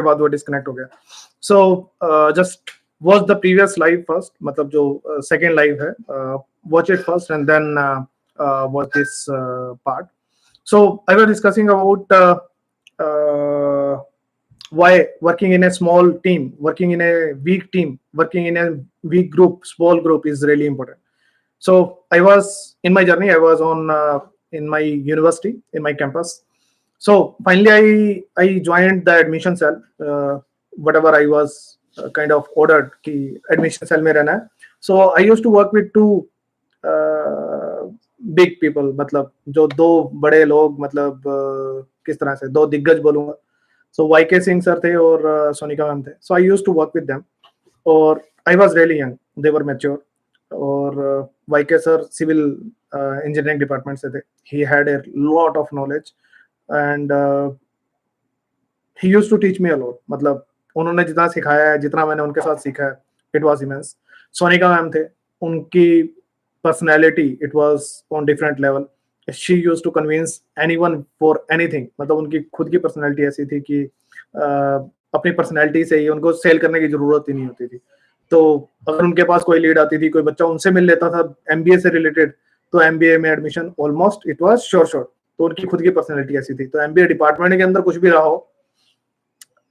उसके बाद वो डिस्कनेक्ट हो गया। So just watch the previous live first, मतलब जो सेकेंड लाइव है, watch it first and then watch this part. So I was discussing about why working in a small team, working in a weak team, working in a weak group, small group is really important. So I was in my journey, I was on in my university, in my campus. So finally I joined the admission cell, whatever I was kind of ordered ki admission cell mein rehna hai. So I used to work with two big people, मतलब जो दो बड़े लोग, मतलब किस तरह से दो दिग्गज बोलूंगा. सो वाईके सिंह सर थे और सोनिका मैम थे. So I used to work with them और I was really young, they were mature. और YK sir civil engineering department से थे. He had a lot of knowledge and he used to teach me a lot. मतलब उन्होंने जितना सिखाया है, जितना मैंने उनके साथ सीखा है, it was immense. Sonika ma'am थे, उनकी personality, it was on different level. She used to convince anyone for anything. मतलब उनकी खुद की पर्सनैलिटी ऐसी थी कि अपनी पर्सनैलिटी से ही उनको सेल करने की जरूरत ही नहीं होती थी. तो अगर उनके पास कोई लीड आती थी, कोई बच्चा उनसे मिल लेता था एमबीए से रिलेटेड, तो एमबीए में admission almost it was sure. तो उनकी खुद की पर्सनैलिटी ऐसी थी. तो एमबीए डिपार्टमेंट के अंदर कुछ भी रहा हो,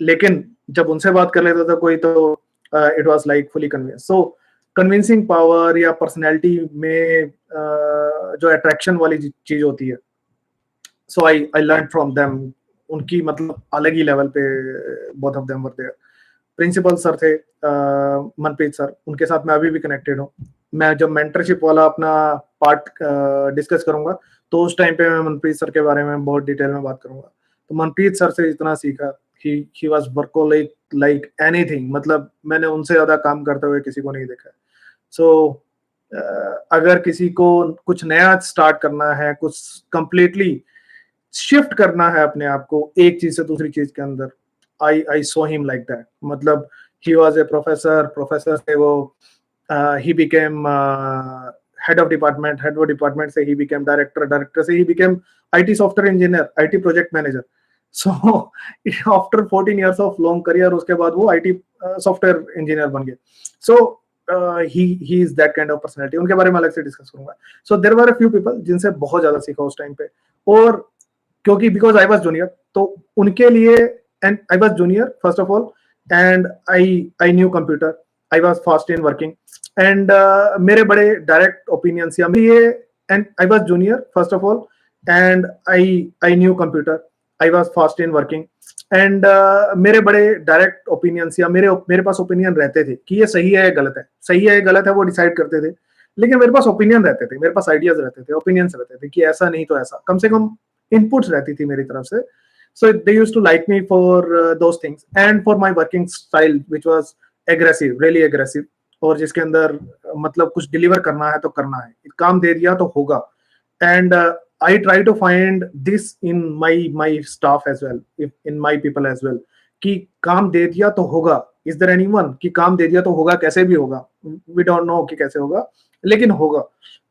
लेकिन जब उनसे बात कर लेता था कोई, तो it was like fully convince. So convincing power या पर्सनैलिटी में जो अट्रैक्शन वाली चीज होती है, so I learn from them. उनकी मतलब अलग ही लेवल पे both of them were there. Principal sir थे मनप्रीत सर, उनके साथ मैं अभी भी कनेक्टेड हूँ. मैं जब मेंटरशिप वाला अपना पार्ट डिस्कस करूंगा, तो उस टाइम पे मैं मनप्रीत सर के बारे में बहुत डिटेल में बात करूंगा. तो मनप्रीत सर से इतना सीखा, he was workaholic like anything. मतलब मैंने उनसे ज्यादा काम करते हुए किसी को नहीं देखा. सो अगर किसी को कुछ नया स्टार्ट करना है, कुछ कंप्लीटली शिफ्ट करना है अपने आप को एक चीज से दूसरी चीज के अंदर, आई सो हिम लाइक दैट. मतलब ही वाज ए प्रोफेसर से वो he became head of department से ही बिकेम डायरेक्टर से he became IT software engineer, IT project manager. So after 14 years of long career, उसके बाद वो आईटी सॉफ्टवेयर इंजीनियर बन गए. सो he is that kind of personality. उनके बारे में अलग से डिस्कस करूंगा. So there were a few people जिनसे बहुत ज्यादा सीखा उस टाइम पे. और क्योंकि because I was junior, तो उनके लिए, and I was junior first of all, and I knew computer, I was fast in working, and मेरे बड़े direct opinions या मेरे, and I was junior first of all, and I knew computer, I was fast in working, and मेरे बड़े direct opinions या मेरे पास opinion रहते थे कि ये सही है, गलत है, सही है, गलत है, वो डिसाइड करते थे. लेकिन मेरे पास ओपिनियन रहते थे, मेरे पास आइडियाज रहते थे, ओपिनियंस रहते थे कि ऐसा नहीं तो ऐसा, कम से कम इनपुट्स रहती थी मेरी तरफ से. So they used to like me for those things and for my working style which was aggressive, really aggressive. और जिसके अंदर मतलब कुछ डिलीवर करना है तो करना है, काम दे दिया तो होगा. And I try to find this in my staff as well, in my people as well, कि काम दे दिया तो होगा. Is there anyone कि काम दे दिया तो होगा, कैसे भी होगा, we don't know कि कैसे होगा, लेकिन होगा.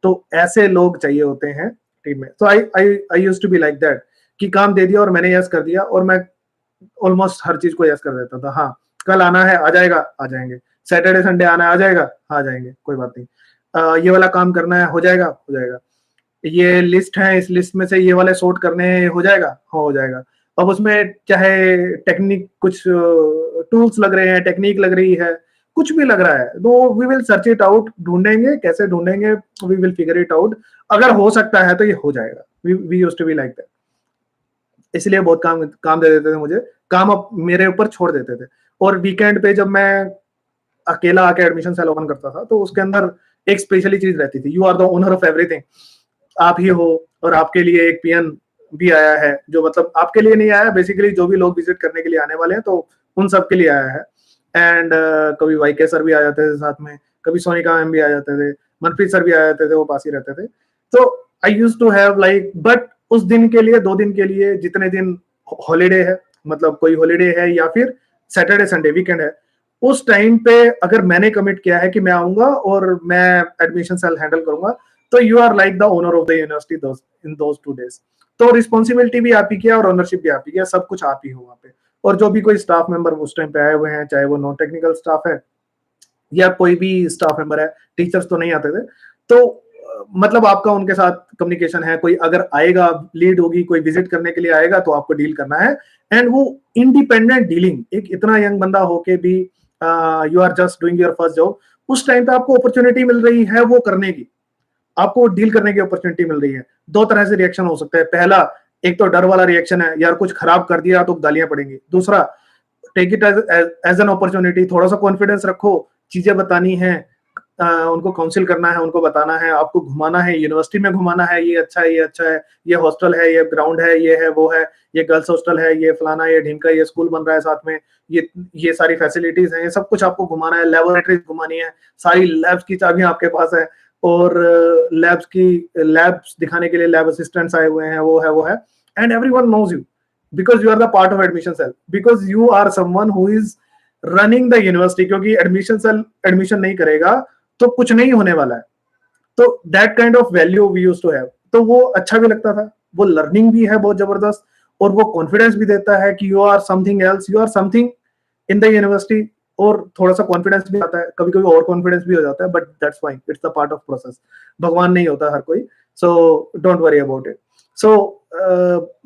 तो ऐसे लोग चाहिए होते हैं टीम में. So I used to be like that कि काम दे दिया और मैंने यस कर दिया, और मैं ऑलमोस्ट हर चीज को यस कर देता था. हाँ, कल आना है आ जाएगा, आ जाएंगे. सैटरडे संडे आना है आ जाएगा, आ जाएंगे, कोई बात नहीं. ये वाला काम करना है, हो जाएगा, हो जाएगा. ये लिस्ट है, इस लिस्ट में से ये वाले सॉर्ट करने हैं, हो जाएगा, हाँ हो जाएगा. अब उसमें चाहे टेक्निक, कुछ टूल्स लग रहे हैं, टेक्निक लग रही है, कुछ भी लग रहा है, तो we will search it out. ढूंढेंगे, कैसे ढूंढेंगे, we will figure it out. अगर हो सकता है तो ये हो जाएगा. We used to be like that. इसलिए बहुत काम दे देते थे मुझे, काम अब मेरे ऊपर छोड़ देते थे. और वीकेंड पे जब मैं अकेला आके एडमिशन सेल ओपन करता था, तो उसके अंदर एक स्पेशली चीज रहती थी, you are the owner of everything. आप ही हो, और आपके लिए एक पीएन भी आया है, जो मतलब आपके लिए नहीं आया, बेसिकली जो भी लोग विजिट करने के लिए आने वाले हैं, तो उन सब के लिए आया है. एंड कभी वाईके सर भी आ जाते थे साथ में, कभी सोनिका मैम भी आ जाते थे, मनप्रीत सर भी आ जाते थे, वो पास ही रहते थे. तो I used to have like, but उस दिन के लिए, 2 दिन के लिए, जितने दिन हॉलीडे है, मतलब कोई हॉलीडे है या फिर सैटरडे संडे वीकेंड है, उस टाइम पे अगर मैंने कमिट किया है कि मैं आऊंगा और मैं एडमिशन सेल हैंडल करूंगा, तो you are like the owner of the university in those 2 days. तो रिस्पॉन्सिबिलिटी भी आप ही किया और ओनरशिप भी आप ही किया, सब कुछ आप ही हो वहाँ पे. और जो भी कोई स्टाफ मेंबर उस टाइम पे आए हुए हैं, चाहे वो नॉन टेक्निकल स्टाफ है या कोई भी स्टाफ मेंबर है, टीचर्स तो नहीं आते थे, तो मतलब आपका उनके साथ कम्युनिकेशन है, कोई अगर आएगा, लीड होगी, कोई विजिट करने के लिए आएगा तो आपको डील करना है। एंड वो इंडिपेंडेंट डीलिंग, एक इतना यंग बंदा होके भी you are just doing your first job, उस टाइम पे आपको अपॉर्चुनिटी मिल रही है वो करने की, आपको डील करने की अपॉर्चुनिटी मिल रही है। दो तरह से रिएक्शन हो सकता है, पहला एक तो डर वाला रिएक्शन है, यार कुछ खराब कर दिया तो गालियां पड़ेंगी। दूसरा, take it as an opportunity, थोड़ा सा कॉन्फिडेंस रखो, चीजें बतानी है, उनको काउंसिल करना है, उनको बताना है, आपको घुमाना है, यूनिवर्सिटी में घुमाना है, ये अच्छा है, ये अच्छा है, ये हॉस्टल है, ये ग्राउंड है, वो है, ये गर्ल्स हॉस्टल है, ये फलाना, ये ढिमका, ये स्कूल बन रहा है साथ में, ये सारी फैसिलिटीज हैं, ये सब कुछ आपको घुमाना है, लेबोरेटरीज घुमानी है, सारी लैब्स की चाबियां आपके पास है, और लैब्स दिखाने के लिए लैब असिस्टेंट्स आए हुए हैं, वो है, and everyone knows you because you are the part of admission cell, because you are someone who is running the university, क्योंकि admission cell admission नहीं करेगा तो कुछ नहीं होने वाला है। तो that kind of value we used to have, तो वो अच्छा भी लगता था, वो लर्निंग भी है बहुत जबरदस्त, और वो कॉन्फिडेंस भी देता है कि you are something else, you are something in the university, और थोड़ा सा कॉन्फिडेंस भी आता है, कभी कभी और कॉन्फिडेंस भी हो जाता है, but that's fine, it's the part of process, भगवान नहीं होता हर कोई, so don't worry about it. सो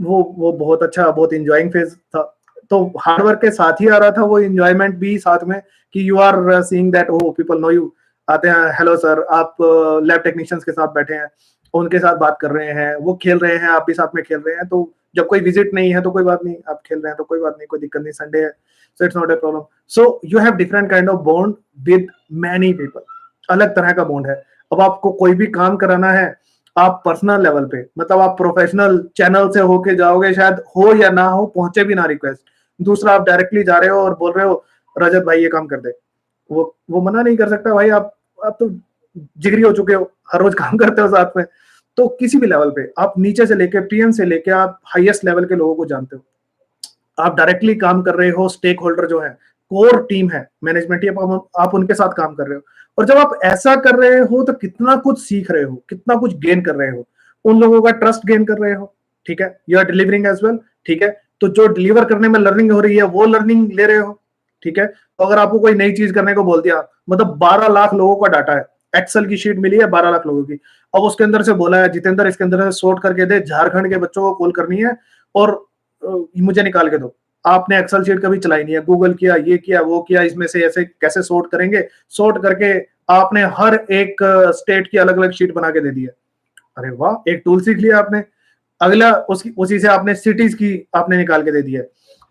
वो बहुत अच्छा, बहुत इंजॉइंग फेज था। तो हार्ड वर्क के साथ ही आ रहा था वो इंजॉयमेंट भी साथ में, कि you are seeing that oh people know you, आते हैं, हेलो सर, आप लैब टेक्नीशियंस के साथ बैठे हैं, उनके साथ बात कर रहे हैं, वो खेल रहे हैं, आप भी साथ में खेल रहे हैं, तो जब कोई विजिट नहीं है तो कोई बात नहीं, आप खेल रहे हैं तो कोई बात नहीं, कोई दिक्कत नहीं, संडे है, so it's not a problem. So you have different kind of bond with many people, अलग तरह का बॉन्ड है। अब आपको कोई भी काम कराना है, आप पर्सनल लेवल पे, मतलब आप प्रोफेशनल चैनल से होके जाओगे, शायद हो या ना हो, पहुंचे भी ना रिक्वेस्ट। दूसरा, आप डायरेक्टली जा रहे हो और बोल रहे हो रजत भाई ये काम कर दे, वो मना नहीं कर सकता भाई, आप तो जिगरी हो चुके हो, हर रोज काम करते हो साथ में। तो किसी भी लेवल पे, आप नीचे से लेके पीएम से लेके आप हाईएस्ट लेवल के लोगों को जानते हो, आप डायरेक्टली काम कर रहे हो, स्टेक होल्डर जो है, कोर टीम है, मैनेजमेंट, आप उनके साथ काम कर रहे हो, और जब आप ऐसा कर रहे हो तो कितना कुछ सीख रहे हो, कितना कुछ गेन कर रहे हो, उन लोगों का ट्रस्ट गेन कर रहे हो, ठीक है, you are delivering as well, ठीक है, तो जो डिलीवर करने में लर्निंग हो रही है वो लर्निंग ले रहे हो, ठीक है। तो अगर आपको कोई नई चीज करने को बोल दिया, मतलब 12 लाख लोगों का डाटा है, एक्सेल की शीट मिली है 12 लाख लोगों की, अब उसके अंदर से बोला है जितेंद्र इसके अंदर से सॉर्ट करके दे, झारखंड के बच्चों को कॉल करनी है और मुझे निकाल के दो। आपने एक्सेल शीट कभी चलाई नहीं है, गूगल किया, ये किया, वो किया, इसमें से ऐसे कैसे सॉर्ट करेंगे, सॉर्ट करके आपने हर एक स्टेट की अलग अलग शीट बना के दे दी है। अरे वाह, एक टूल सीख लिया आपने। अगला उसी से आपने सिटीज की आपने निकाल के दे दी है।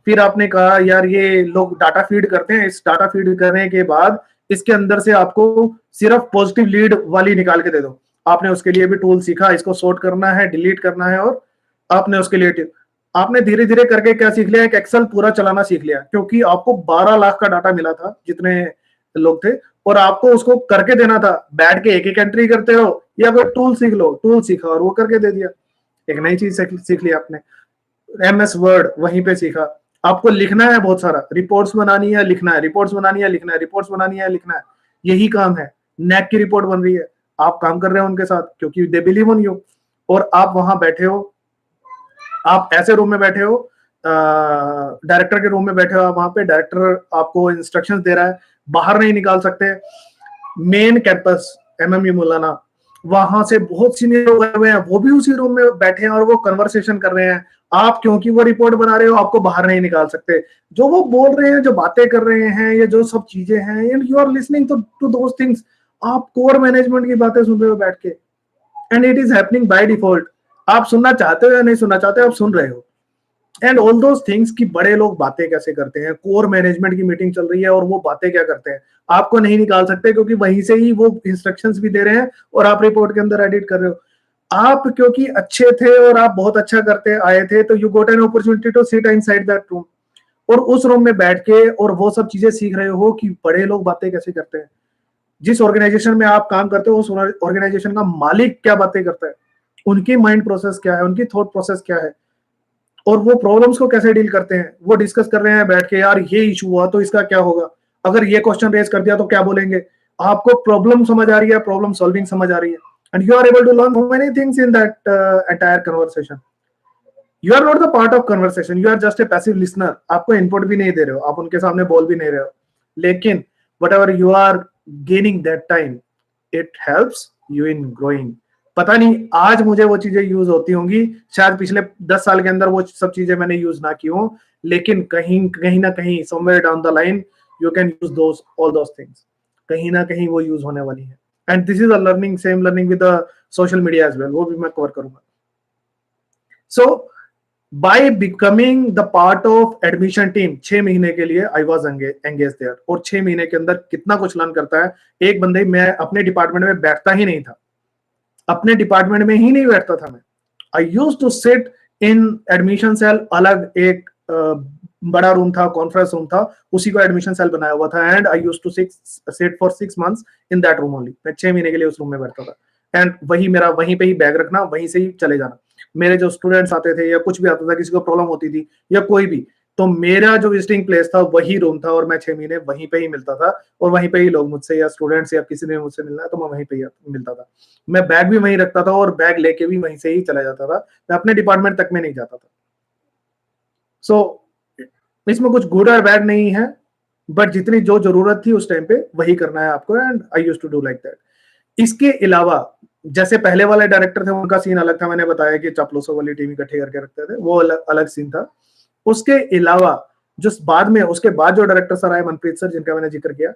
फिर आपने कहा यार ये लोग डाटा फीड करते हैं, इस डाटा फीड करने के बाद इसके अंदर से आपको सिर्फ पॉजिटिव लीड वाली निकाल के दे दो। आपने उसके लिए भी टूल सीखा, इसको सॉर्ट करना है, डिलीट करना है, और आपने उसके लिए आपने धीरे धीरे करके क्या सीख लिया, एक एक्सेल पूरा चलाना सीख लिया, क्योंकि आपको 12 लाख का डाटा मिला था जितने लोग थे, और आपको उसको करके देना था। बैठ के एक एक एंट्री करते हो या कोई टूल सीख लो, टूल सीखा और वो करके दे दिया, एक नई चीज सीख ली आपने। MS वर्ड वहीं पे सीखा। आपको लिखना है बहुत सारा, रिपोर्ट्स बनानी है, लिखना है, रिपोर्ट्स बनानी है, लिखना है, रिपोर्ट्स बनानी है, लिखना है, यही काम है। नैक की रिपोर्ट बन रही है, आप काम कर रहे हो उनके साथ, क्योंकि दे बिलीव ऑन यू, और आप वहां बैठे हो, आप ऐसे रूम में बैठे हो, डायरेक्टर के रूम में बैठे हो, आप वहां पे डायरेक्टर आपको इंस्ट्रक्शंस दे रहा है, बाहर नहीं निकाल सकते। मेन कैंपस MMU मौलाना, वहां से बहुत सीनियर लोग आए हुए हैं, वो भी उसी रूम में बैठे हैं और वो कन्वर्सेशन कर रहे हैं। आप क्योंकि वो रिपोर्ट बना रहे हो, आपको बाहर नहीं निकाल सकते। जो वो बोल रहे हैं, जो बातें कर रहे हैं, ये जो सब चीजें हैं, and you are listening to those things. आप कोर मैनेजमेंट की बातें सुन रहे हो बैठ के, and it is happening by default. आप सुनना चाहते हो या नहीं सुनना चाहते, आप सुन रहे हो। एंड ऑल दोज थिंग्स कि बड़े लोग बातें कैसे करते हैं, कोर मैनेजमेंट की मीटिंग चल रही है और वो बातें क्या करते हैं, आपको नहीं निकाल सकते, क्योंकि वहीं से ही वो इंस्ट्रक्शंस भी दे रहे हैं और आप रिपोर्ट के अंदर एडिट कर रहे हो। आप क्योंकि अच्छे थे और आप बहुत अच्छा करते आए थे, तो you got an opportunity to sit inside that room, और उस रूम में बैठ के और वो सब चीजें सीख रहे हो कि बड़े लोग बातें कैसे करते हैं। जिस ऑर्गेनाइजेशन में आप काम करते हो, उस ऑर्गेनाइजेशन का मालिक क्या बातें करता है, उनकी माइंड प्रोसेस क्या है, उनकी थॉट प्रोसेस क्या है, और वो प्रॉब्लम्स को कैसे डील करते हैं, वो डिस्कस कर रहे हैं बैठ के। यार ये इशू हुआ तो इसका क्या होगा, अगर ये क्वेश्चन रेज कर दिया तो क्या बोलेंगे। आपको प्रॉब्लम समझ आ रही है, प्रॉब्लम सॉल्विंग समझ आ रही है, and you are able to learn so many things in that entire conversation. You are not the part of conversation, you are just a passive listener, आपको इनपुट भी नहीं दे रहे हो, आप उनके सामने बोल भी नहीं रहे हो, लेकिन whatever you are gaining that time, it helps you in growing. पता नहीं आज मुझे वो चीजें यूज होती होंगी, शायद पिछले 10 साल के अंदर वो सब चीजें मैंने यूज ना की हो, लेकिन कहीं कहीं ना कहीं somewhere down the line you can use those all those things, कहीं ना कहीं वो यूज होने वाली है। And this is a learning, same learning with the social media as well, वो भी मैं कवर करूंगा। So by becoming the part of admission team, 6 महीने के लिए आई वाज एंगेज देयर, और 6 महीने के अंदर कितना कुछ लर्न करता है एक बंदे। मैं अपने डिपार्टमेंट में बैठता ही नहीं था, अपने डिपार्टमेंट में ही नहीं बैठता था मैं। I use to sit in admission cell, अलग एक बड़ा रूम था, कॉन्फ्रेंस रूम था, उसी को एडमिशन सेल बनाया हुआ था, and I use to sit for 6 months in that room only. मैं 6 महीने के लिए उस रूम में बैठता था, एंड वही मेरा, वहीं पे ही बैग रखना, वहीं से ही चले जाना। मेरे जो स्टूडेंट्स आते थे या कुछ भी आता था, किसी को प्रॉब्लम होती थी या कोई भी, तो मेरा जो विजिटिंग प्लेस था वही रूम था, और मैं 6 महीने वहीं पे ही मिलता था, और वहीं पे ही लोग मुझसे, या स्टूडेंट्स या किसी ने मुझसे मिलना है तो मैं वहीं पे ही मिलता था। मैं बैग भी वहीं रखता था, और बैग लेके भी वहीं से ही चला जाता था, मैं अपने डिपार्टमेंट तक में नहीं जाता था। सो इसमें कुछ गुड और बैड नहीं है, बट जितनी जो जरूरत थी उस टाइम पे वही करना है आपको, and I used to do like that. इसके अलावा जैसे पहले वाले डायरेक्टर थे, उनका सीन अलग था, मैंने बताया कि चापलूसों वाली टीम इकट्ठी करके रखते थे, वो अलग सीन था। उसके अलावा जो बाद में, उसके बाद जो डायरेक्टर सर आए, मनप्रीत सर, जिनका मैंने जिक्र किया,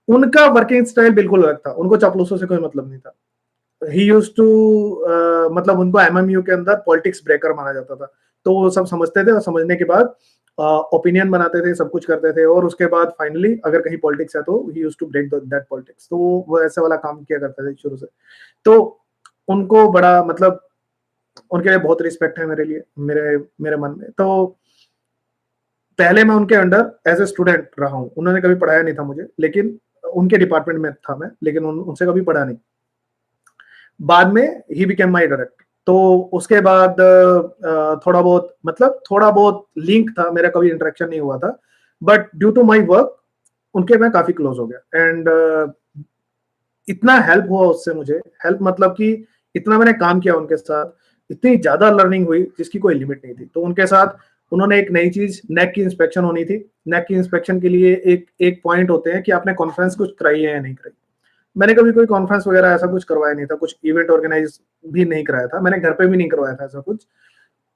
उनका वर्किंग स्टाइल बिल्कुल अलग था, उनको चापलूसों से कोई मतलब नहीं था। ही यूज्ड टू मतलब उनको एमएमयू के अंदर पॉलिटिक्स ब्रेकर माना जाता था, तो वो सब समझते थे, और समझने के बाद ओपिनियन बनाते थे, सब कुछ करते थे, और उसके बाद फाइनली अगर कहीं पॉलिटिक्स है तो he used to break that politics. तो वो ऐसे वाला काम किया करते थे शुरू से, तो उनको बड़ा मतलब उनके लिए बहुत रिस्पेक्ट है मेरे लिए, मेरे मेरे मन में। तो पहले मैं उनके अंडर एज ए स्टूडेंट रहा हूँ, उन्होंने कभी पढ़ाया नहीं था मुझे, लेकिन उनके डिपार्टमेंट में था मैं, लेकिन उनसे कभी पढ़ा नहीं। बाद में ही बिकेम माय डायरेक्टर, तो उसके बाद थोड़ा बहुत, मतलब थोड़ा बहुत लिंक था, मेरा कभी इंटरेक्शन नहीं हुआ था, but due to my work उनके मैं काफी क्लोज हो गया, एंड इतना हेल्प हुआ उससे मुझे, हेल्प मतलब कि इतना मैंने काम किया उनके साथ, इतनी ज्यादा लर्निंग हुई जिसकी कोई लिमिट नहीं थी। तो उनके साथ उन्होंने एक नई चीज, नेक की इंस्पेक्शन होनी थी। नेक की इंस्पेक्शन के लिए एक पॉइंट होते हैं कि आपने कॉन्फ्रेंस कुछ कराई है या नहीं कराई। मैंने कभी कोई कॉन्फ्रेंस वगैरह ऐसा कुछ करवाया नहीं था, कुछ इवेंट ऑर्गेनाइज भी नहीं कराया था, मैंने घर पे भी नहीं करवाया था ऐसा कुछ।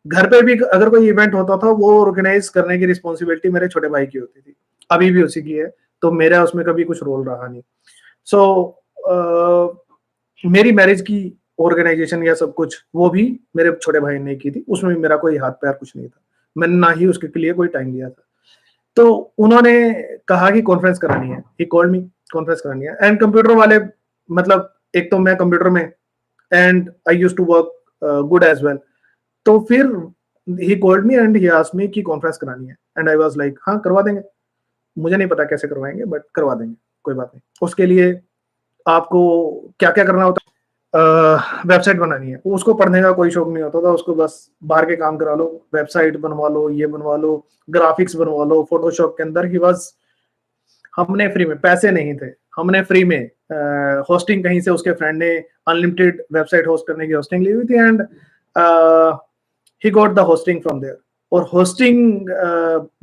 घर पे भी अगर कोई इवेंट होता था, वो ऑर्गेनाइज करने की रिस्पॉन्सिबिलिटी मेरे छोटे भाई की होती थी, अभी भी उसी की है, तो मेरा उसमें कभी कुछ रोल रहा नहीं। सो मेरी मैरिज की ऑर्गेनाइजेशन या सब कुछ वो भी मेरे छोटे भाई ने की थी, उसमें भी मेरा कोई हाथ पैर कुछ नहीं था, मैंने ना ही उसके लिए कोई टाइम दिया था। तो उन्होंने कहा कि कॉन्फ्रेंस करानी है, ही कॉल्ड मी, कॉन्फ्रेंस करानी है, एंड कंप्यूटर वाले, मतलब एक तो मैं कंप्यूटर में, and I used to work good as well, तो फिर he called me and he asked me कि कॉन्फ्रेंस करानी है, एंड आई वाज लाइक हाँ करवा देंगे, मुझे नहीं पता कैसे करवाएंगे बट करवा देंगे, कोई बात नहीं। उसके लिए आपको क्या क्या करना होता है, वेबसाइट बनानी है, उसको पढ़ने का कोई शौक नहीं होता था उसको, बस बाहर के काम करा लो, वेबसाइट बनवा लो, ये बनवा लो, ग्राफिक्स बनवा लो फोटोशॉप के अंदर ही बस। हमने फ्री में, पैसे नहीं थे, हमने फ्री में होस्टिंग कहीं से, उसके फ्रेंड ने अनलिमिटेड वेबसाइट होस्ट करने की होस्टिंग ली हुई थी, and he got the hosting from there, और होस्टिंग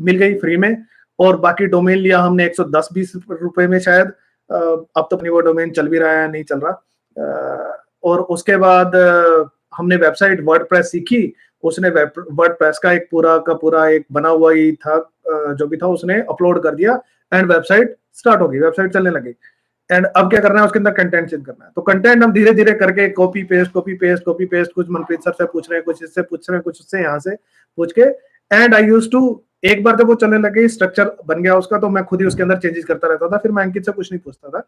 मिल गई फ्री में, और बाकी डोमेन लिया हमने 110-20 रुपए में शायद, अब तो अपनी वो डोमेन चल भी रहा है नहीं चल रहा, और उसके बाद हमने वेबसाइट वर्डप्रेस सीखी, उसने वर्डप्रेस का एक पूरा एक बना हुआ ही था, जो भी था उसने अपलोड कर दिया, एंड वेबसाइट स्टार्ट हो गई, वेबसाइट चलने लगी। एंड अब क्या करना है, उसके अंदर कंटेंट चेंज करना है, तो कंटेंट हम धीरे धीरे करके कॉपी पेस्ट, कुछ मनप्रीत सर से पूछ रहे हैं, कुछ इससे पूछ रहे हैं, कुछ उससे यहाँ से पूछ के, एंड आई यूज्ड टू, एक बार जब वो चलने लगे, स्ट्रक्चर बन गया उसका, तो मैं खुद ही उसके अंदर चेंजेस करता रहता था, फिर मैं अंकित से कुछ नहीं पूछता था,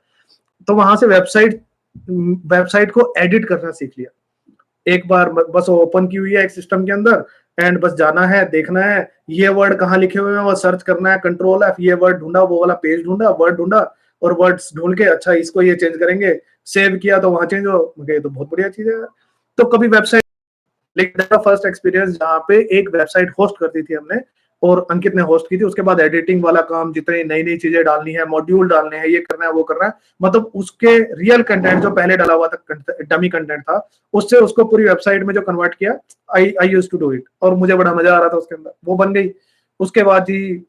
तो वहां से वेबसाइट को एडिट करना सीख लिया। एक बार बस ओपन की हुई है एक सिस्टम के अंदर, एंड बस जाना है, देखना है ये वर्ड कहाँ लिखे हुए हैं, वो सर्च करना है, कंट्रोल F, ये वर्ड ढूंढा, वो वाला पेज ढूंढा, वर्ड ढूंढा, और वर्ड्स ढूंढ के अच्छा इसको ये चेंज करेंगे, सेव किया तो वहां चेंज हो गए, तो बहुत बढ़िया चीज है। तो कभी वेबसाइट, लेकिन फर्स्ट एक्सपीरियंस जहाँ पे एक वेबसाइट होस्ट करती थी हमने, और अंकित ने होस्ट की थी। उसके बाद एडिटिंग वाला काम, जितनी नई नई चीजें डालनी है, मॉड्यूल डालने हैं, ये करना है वो करना है, मतलब उसके रियल कंटेंट जो पहले डाला हुआ था, डमी कंटेंट था, उससे उसको पूरी वेबसाइट में जो कन्वर्ट किया, I used to do it, और मुझे बड़ा मजा आ रहा था उसके अंदर, वो बन गई। उसके बाद जी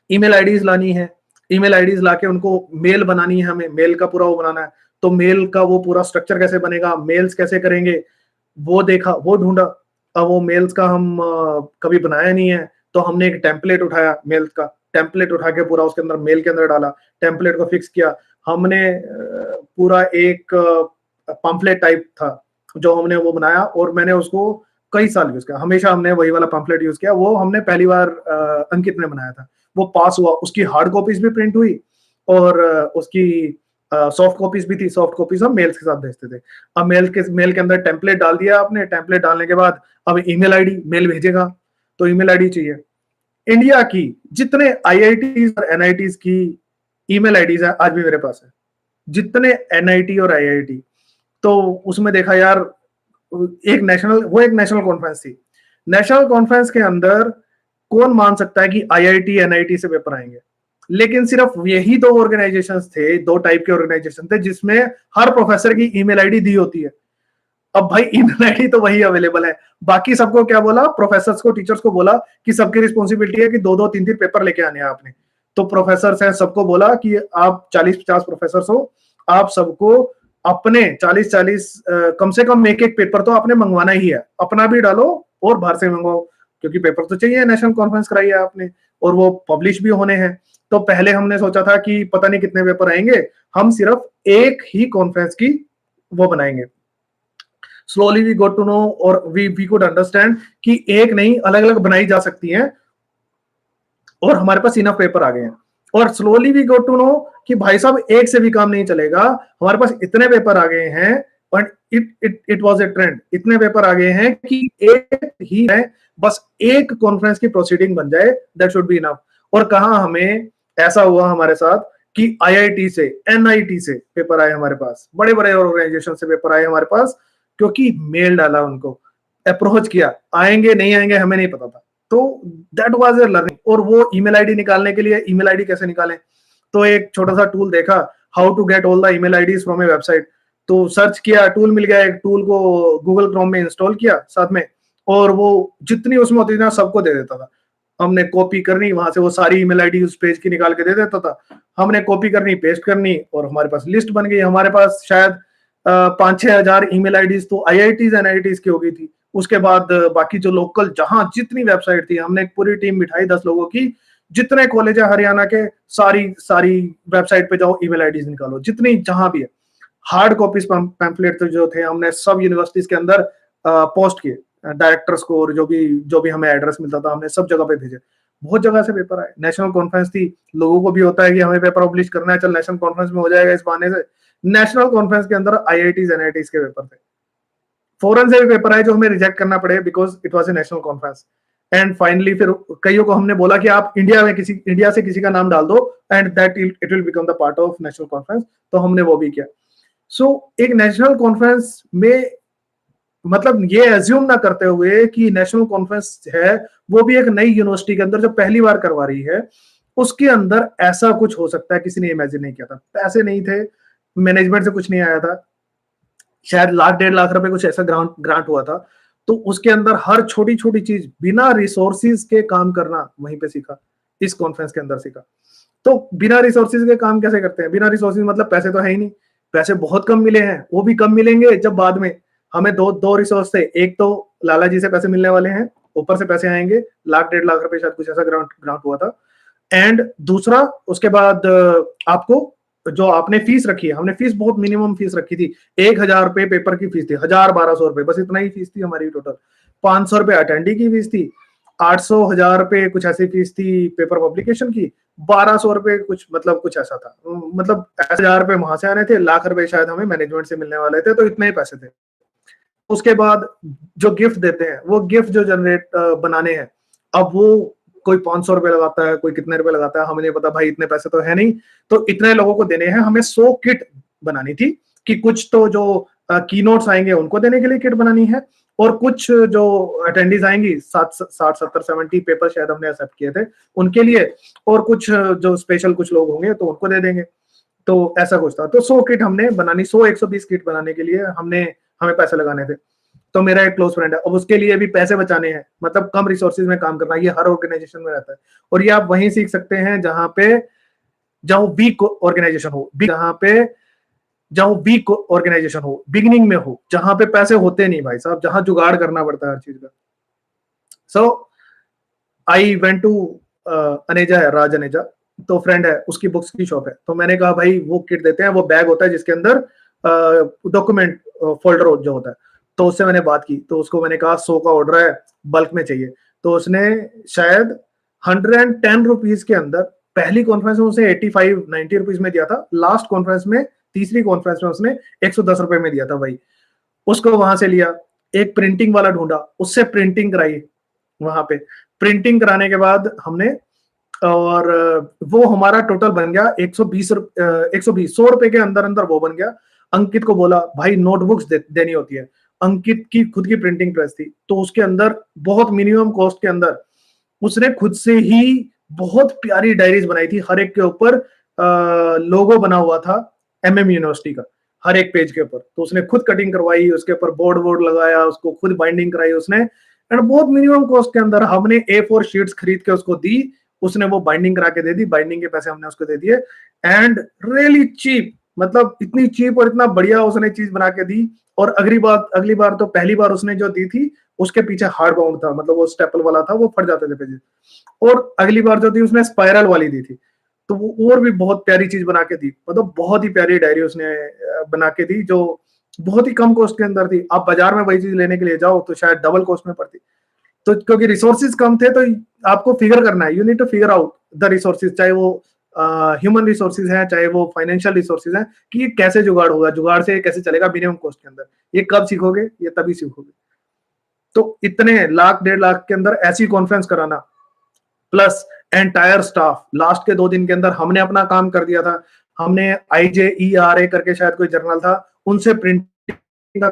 ईमेल आईडीज लानी है, ईमेल आईडीज लाके उनको मेल बनानी है, हमें मेल का पूरा वो बनाना है, तो मेल का वो पूरा स्ट्रक्चर कैसे बनेगा, मेल्स कैसे करेंगे, वो देखा, वो ढूंढा। अब वो मेल्स का हम कभी बनाया नहीं है, तो हमने एक टेम्पलेट उठाया, मेल्स का टेम्पलेट उठा के पूरा उसके अंदर, मेल के अंदर डाला, टेम्पलेट को फिक्स किया हमने। पूरा एक पंपलेट टाइप था जो हमने वो बनाया, और मैंने उसको कई साल यूज किया, हमेशा हमने वही वाला पंपलेट यूज किया। वो हमने पहली बार अंकित ने बनाया था, वो पास हुआ, उसकी हार्ड कॉपीज भी प्रिंट हुई, और उसकी सॉफ्ट कॉपीज भी थी। सॉफ्ट कॉपीज हम मेल्स के साथ भेजते थे। अब मेल के अंदर टेम्पलेट डाल दिया आपने, टेम्पलेट डालने के बाद अब ईमेल आईडी, मेल भेजेगा तो ईमेल आईडी चाहिए। इंडिया की जितने आईआईटीज और एनआईटीज की ईमेल आईडीज है आज भी मेरे पास है, जितने एनआईटी और आईआईटी। तो उसमें देखा यार, एक नेशनल कॉन्फ्रेंस थी। नेशनल कॉन्फ्रेंस के अंदर कौन मान सकता है कि आईआईटी एनआईटी से पेपर आएंगे, लेकिन सिर्फ यही दो ऑर्गेनाइजेशंस थे, दो टाइप के ऑर्गेनाइजेशन थे, जिसमें हर प्रोफेसर की ईमेल आईडी दी होती है। अब भाई ईमेल आईडी तो वही अवेलेबल है, बाकी सबको क्या बोला, प्रोफेसर्स को, टीचर्स को बोला कि सबकी रिस्पॉन्सिबिलिटी है कि 2-2 3-3 पेपर लेके आने हैं आपने। तो प्रोफेसर हैं, सबको बोला कि आप 40-50 प्रोफेसर हो, आप सबको अपने 40-40 कम से कम एक पेपर तो आपने मंगवाना ही है, अपना भी डालो और बाहर से मंगवाओ, क्योंकि पेपर तो चाहिए, नेशनल कॉन्फ्रेंस कराई है आपने और वो पब्लिश भी होने हैं। तो पहले हमने सोचा था कि पता नहीं कितने पेपर आएंगे, हम सिर्फ एक ही कॉन्फ्रेंस की वो बनाएंगे। Slowly we got to know और वी कुड अंडरस्टैंड कि एक नहीं, अलग अलग बनाई जा सकती हैं, और हमारे पास इनफ पेपर आ गए हैं। और slowly we got to know कि भाई साहब एक से भी काम नहीं चलेगा, हमारे पास इतने पेपर आ गए हैं, और इट वाज ए ट्रेंड, इतने पेपर आ गए हैं कि एक ही है, बस एक कॉन्फ्रेंस की प्रोसीडिंग बन जाए, दैट शुड बी इनफ। और कहा हमें ऐसा हुआ हमारे साथ कि आईआईटी से, एनआईटी से पेपर आए हमारे पास, बड़े बड़े ऑर्गेनाइजेशन से पेपर आए हमारे पास, क्योंकि मेल डाला, उनको अप्रोच किया, आएंगे नहीं आएंगे हमें नहीं पता था। तो दैट वाज ए लर्निंग। और वो ईमेल आईडी निकालने के लिए, ईमेल आईडी कैसे निकालें, तो एक छोटा सा टूल देखा, how to get all the email IDs from a website. तो सर्च किया, टूल मिल गया, एक टूल को गूगल क्रोम में इंस्टॉल किया साथ में, और वो जितनी उसमें होती थी ना सबको दे देता था। हमने कॉपी करनी, वहां से वो सारी ईमेल आईडी उस पेज की निकाल के दे देता था, हमने कॉपी करनी, पेस्ट करनी, और हमारे पास लिस्ट बन गई। हमारे पास शायद 5-6 हजार ईमेल आईडीज तो आईआईटीज एनआईटीज की हो गई थी। उसके बाद बाकी जो लोकल, जहां जितनी वेबसाइट थी, हमने एक पूरी टीम बिठाई 10 लोगों की, जितने कॉलेज है हरियाणा के, सारी वेबसाइट पे जाओ, ईमेल आईडीज निकालो, जितनी जहां भी है। हार्ड कॉपीज पैम्फलेट तो जो थे, हमने सब यूनिवर्सिटीज के अंदर पोस्ट किए, डायरेक्टर्स को, और जो भी हमें एड्रेस मिलता था हमने सब जगह पे भेजे। बहुत जगह से पेपर आए, नेशनल कॉन्फ्रेंस थी, लोगों को भी होता है कि हमें पेपर पब्लिश करना है, चल नेशनल कॉन्फ्रेंस में हो जाएगा इस बहाने से। नेशनल कॉन्फ्रेंस के अंदर आईआईटीज एनआईटीज के पेपर थे, फॉरेन से भी पेपर आए जो हमें रिजेक्ट करना पड़े because it was a national conference. And finally फिर कईयों को हमने बोला कि आप इंडिया से किसी का नाम डाल दो, and that it will become the part of national conference. तो हमने वो भी किया। सो एक नेशनल कॉन्फ्रेंस में, मतलब ये एज्यूम ना करते हुए कि नेशनल कॉन्फ्रेंस है, वो भी एक नई यूनिवर्सिटी के अंदर जो पहली बार करवा रही है, उसके अंदर ऐसा कुछ हो सकता है, किसी ने इमेजिन नहीं किया था। पैसे नहीं थे, मैनेजमेंट से कुछ नहीं आया था, शायद 1-1.5 लाख रुपए कुछ ऐसा ग्रांट हुआ था। तो उसके अंदर हर छोटी छोटी चीज बिना रिसोर्सिस के काम करना वहीं पे सीखा, इस कॉन्फ्रेंस के अंदर सीखा। तो बिना रिसोर्सिस के काम कैसे करते हैं, बिना रिसोर्सिस मतलब पैसे तो है ही नहीं, पैसे बहुत कम मिले हैं, वो भी कम मिलेंगे जब बाद में हमें दो रिसोर्स थे। एक तो लाला जी से पैसे मिलने वाले हैं, ऊपर से पैसे आएंगे 1-1.5 लाख रुपए, शायद कुछ ऐसा ग्रांट हुआ था। एंड दूसरा, उसके बाद आपको जो आपने फीस रखी है, हमने फीस बहुत मिनिमम फीस रखी थी, 1,000 रुपए पेपर की फीस थी, 1,000-1,200 रुपए, बस इतना ही फीस थी हमारी टोटल। 500 रुपए अटेंडी की फीस थी, 800-1,000 रुपए कुछ ऐसी फीस थी पेपर पब्लिकेशन की, 1,200 रुपए कुछ ऐसा था। मतलब 1,000 रुपए वहां से आने थे, 1,00,000 रुपए शायद हमें मैनेजमेंट से मिलने वाले थे, तो इतने ही पैसे थे। उसके बाद जो गिफ्ट देते हैं, वो गिफ्ट जो जनरेट बनाने हैं, अब वो कोई 500 रुपए लगाता है, कोई कितने रुपए लगाता है, हमें नहीं पता भाई, इतने पैसे तो है नहीं, तो इतने लोगों को देने हैं। हमें 100 किट बनानी थी, कि कुछ तो जो की नोट्स आएंगे उनको देने के लिए किट बनानी है, और कुछ जो अटेंडीज आएंगी 60 70 70 पेपर शायद हमने एक्सेप्ट किए थे उनके लिए, और कुछ जो स्पेशल कुछ लोग होंगे तो उनको दे देंगे। तो ऐसा कुछ था। तो 100 किट हमने बनानी, 100 120 किट बनाने के लिए हमें पैसे लगाने थे। तो मेरा एक क्लोज फ्रेंड है, अब उसके लिए भी पैसे बचाने हैं, मतलब कम रिसोर्सेज में काम करना, ये हर ऑर्गेनाइजेशन में रहता है। और ये आप वहीं सीख सकते हैं जहां वीक ऑर्गेनाइजेशन हो, जहां वीक ऑर्गेनाइजेशन हो, बिगिनिंग में हो, जहां पे पैसे होते नहीं भाई साहब, जहां जुगाड़ करना पड़ता है हर चीज का। सो आई वेंट टू अनेजा है, राज अनेजा, तो फ्रेंड है, उसकी बुक्स की शॉप है। तो मैंने कहा भाई वो किट देते हैं, वो बैग होता है जिसके अंदर डॉक्यूमेंट फोल्डर जो होता है। तो उससे मैंने बात की, तो उसको मैंने कहा 100 का ऑर्डर है, बल्क में चाहिए। तो उसने शायद 110 रुपीज के अंदर, पहली कॉन्फ्रेंस में उसने 85 90 रुपीज में दिया था, लास्ट कॉन्फ्रेंस में, तीसरी कॉन्फ्रेंस में उसने 110 रुपए में दिया था भाई। उसको वहां से लिया, एक प्रिंटिंग वाला ढूंढा, उससे प्रिंटिंग कराई वहां पे। प्रिंटिंग कराने के बाद हमने, और वो हमारा टोटल बन गया 120 100 रुपए के अंदर अंदर वो बन गया। अंकित को बोला भाई नोटबुक्स देनी होती है, अंकित की खुद की प्रिंटिंग प्रेस थी, तो उसके अंदर बहुत मिनिमम कॉस्ट के अंदर उसने खुद से ही बहुत प्यारी डायरीज बनाई थी, हर एक के ऊपर लोगो बना हुआ था एमएम यूनिवर्सिटी का, हर एक पेज के ऊपर। तो उसने खुद कटिंग करवाई, उसके ऊपर बोर्ड लगाया, उसको खुद बाइंडिंग कराई उसने, एंड बहुत मिनिमम कॉस्ट के अंदर हमने A4 शीट्स खरीद के उसको दी, उसने वो बाइंडिंग करा के दे दी, बाइंडिंग के पैसे हमने उसको दे दिए, एंड रियली चीप, मतलब इतनी चीप और इतना बढ़िया उसने चीज बना के दी। और अगली बार तो, पहली बार उसने जो दी थी उसके पीछे हार्ड बाउंड था, मतलब वो स्टेपल वाला था, वो फट जाते थे पेजेस। और अगली बार जो थी उसने स्पाइरल वाली दी थी, तो वो और भी बहुत प्यारी चीज बना के दी, मतलब बहुत ही प्यारी डायरी उसने बना के दी, जो बहुत ही कम कॉस्ट के अंदर थी। आप बाजार में वही चीज लेने के लिए जाओ तो शायद डबल कॉस्ट में पड़ती। तो क्योंकि रिसोर्सेज कम थे, तो आपको फिगर करना है, you need to figure out the resources, चाहे वो ह्यूमन रिसोर्सेज हैं, चाहे वो फाइनेंशियल रिसोर्सेज हैं, कि ये कैसे जुगाड़ होगा, जुगाड़ से कैसे चलेगा मिनिमम कॉस्ट के अंदर। ये कब सीखोगे? ये तभी सीखोगे। तो इतने लाख 1.5 लाख के अंदर ऐसी कॉन्फ्रेंस कराना, प्लस एंटायर स्टाफ, लास्ट के 2 दिन के अंदर हमने अपना काम कर दिया था। हमने IJERA करके शायद कोई जर्नल था, उनसे प्रिंटिंग,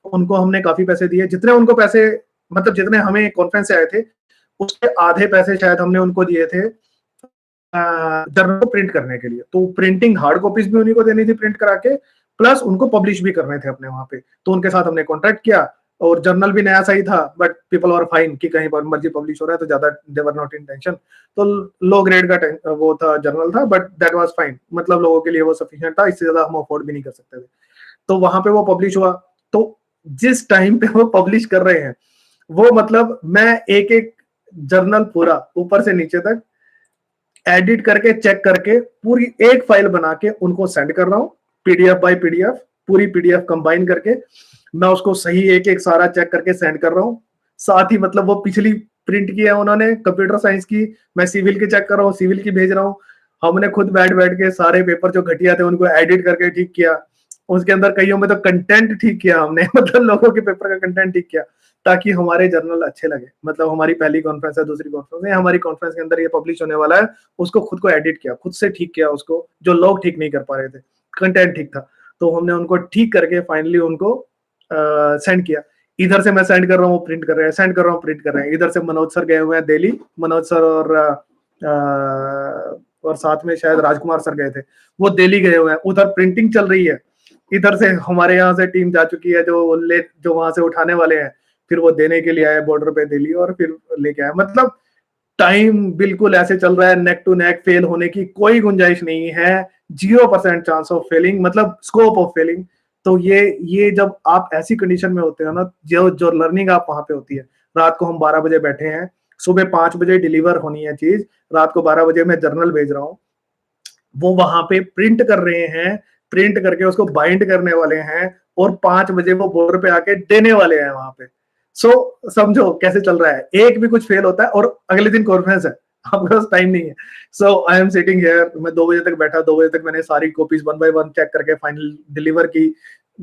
उनको हमने काफी पैसे दिए, जितने उनको पैसे, मतलब जितने हमें कॉन्फ्रेंस से आए थे उसके आधे पैसे शायद हमने उनको दिए थे जर्नल को प्रिंट करने के लिए। तो प्रिंटिंग हार्ड कॉपीज भी उन्हीं को देनी थी प्रिंट करा के, प्लस उनको पब्लिश भी करने थे अपने वहां पे। तो उनके साथ हमने कॉन्ट्रैक्ट किया, और जर्नल भी नया सही था, बट पीपल आर फाइन कि कहीं पर मर्जी पब्लिश हो रहा है, तो ज्यादा दे वर नॉट इन टेंशन। तो लो ग्रेड का वो था, जर्नल था, बट दैट वाज फाइन, मतलब लोगों के लिए वो सफिशिएंट था, इससे ज्यादा हम अफोर्ड भी नहीं कर सकते थे। तो वहां पे वो पब्लिश हुआ। तो जिस टाइम पे वो पब्लिश कर रहे हैं, वो मतलब मैं एक एक जर्नल पूरा ऊपर से नीचे तक एडिट करके, चेक करके, पूरी एक फाइल बना के उनको सेंड कर रहा हूँ, PDF बाय PDF, पूरी PDF कंबाइन करके मैं उसको सही एक एक सारा चेक करके सेंड कर रहा हूँ। साथ ही मतलब वो पिछली प्रिंट की है उन्होंने कंप्यूटर साइंस की, मैं सिविल की चेक कर रहा हूँ, सिविल की भेज रहा हूँ। हमने खुद बैठ बैठ के सारे पेपर जो घटिया थे उनको एडिट करके ठीक किया, उसके अंदर कईयों में तो कंटेंट ठीक किया हमने मतलब लोगों के पेपर का कंटेंट ठीक किया, ताकि हमारे जर्नल अच्छे लगे। मतलब हमारी पहली कॉन्फ्रेंस है, दूसरी कॉन्फ्रेंस है, हमारी कॉन्फ्रेंस के अंदर ये पब्लिश होने वाला है, उसको खुद को एडिट किया, खुद से ठीक किया उसको, जो लोग ठीक नहीं कर पा रहे थे, कंटेंट ठीक था, तो हमने उनको ठीक करके फाइनली उनको सेंड किया। इधर से मैं सेंड कर रहा हूँ, प्रिंट कर रहे हैं, सेंड कर रहा हूँ, प्रिंट कर रहे हैं। इधर से मनोज सर गए हुए हैं दिल्ली, मनोज सर और साथ में शायद राजकुमार सर गए थे, वो दिल्ली गए हुए हैं, उधर प्रिंटिंग चल रही है। इधर से हमारे यहाँ से टीम जा चुकी है, जो वहां से उठाने वाले हैं, फिर वो देने के लिए आए बॉर्डर पे दिल्ली, और फिर लेके आए। मतलब टाइम बिल्कुल ऐसे चल रहा है, नेक टू नेक, फेल होने की कोई गुंजाइश नहीं है, 0% चांस ऑफ फेलिंग, मतलब स्कोप ऑफ फेलिंग। तो ये जब आप ऐसी कंडीशन में होते हो ना, जो जो लर्निंग आप वहां पे होती है, रात को हम 12 बजे बैठे हैं, सुबह 5 बजे डिलीवर होनी है चीज, रात को 12 बजे मैं जर्नल भेज रहा हूँ, वो वहां पे प्रिंट कर रहे हैं, प्रिंट करके उसको बाइंड करने वाले हैं, और 5 बजे वो बॉर्डर पे आके देने वाले हैं वहां पे। सो समझो कैसे चल रहा है, एक भी कुछ फेल होता है और अगले दिन कॉन्फ्रेंस है, आपके पास टाइम नहीं है। So I am sitting here, मैं 2 बजे तक बैठा, 2 बजे तक मैंने सारी कॉपीज 1 बाय 1 चेक करके फाइनल डिलीवर की।